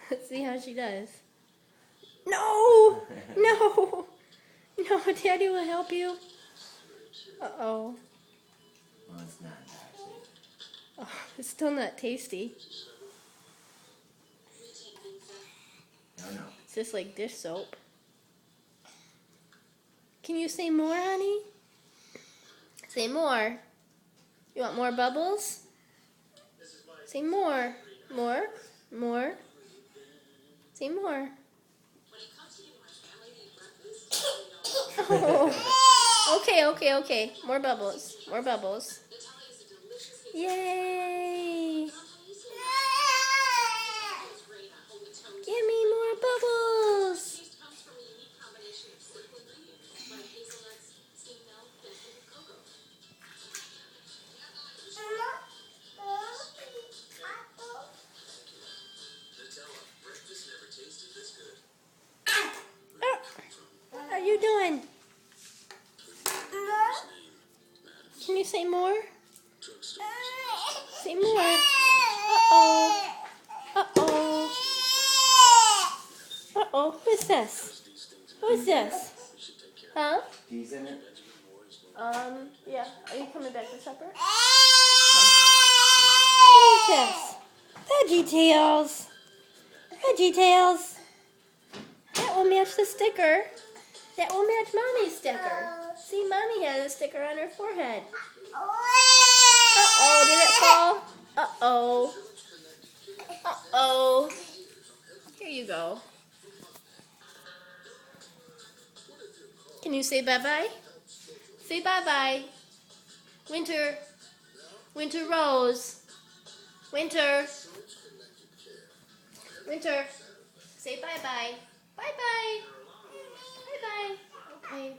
Let's see how she does. No! No! No, Daddy will help you. Uh-oh. Well, it's not actually. Oh, it's still not tasty. No. It's just like dish soap. Can you say more, honey? Say more. You want more bubbles? Say more. More. More. Say more. Oh. Okay. More bubbles. More bubbles. Yay! Give me more bubbles! What are you doing? Can you say more? Say more. Uh-oh. Uh-oh. Uh-oh. Who's this? Who's this? Huh? Peas in it? Yeah. Are you coming back for supper? Who's this? Veggie Tales. Veggie Tales. That will match the sticker. That will match Mommy's sticker. See, Mommy has a sticker on her forehead. Uh-oh, did it fall? Uh-oh. Uh-oh. Here you go. Can you say bye-bye? Say bye-bye. Winter. Winter Rose. Winter. Winter. Say bye-bye. Bye-bye. Bye-bye. Okay.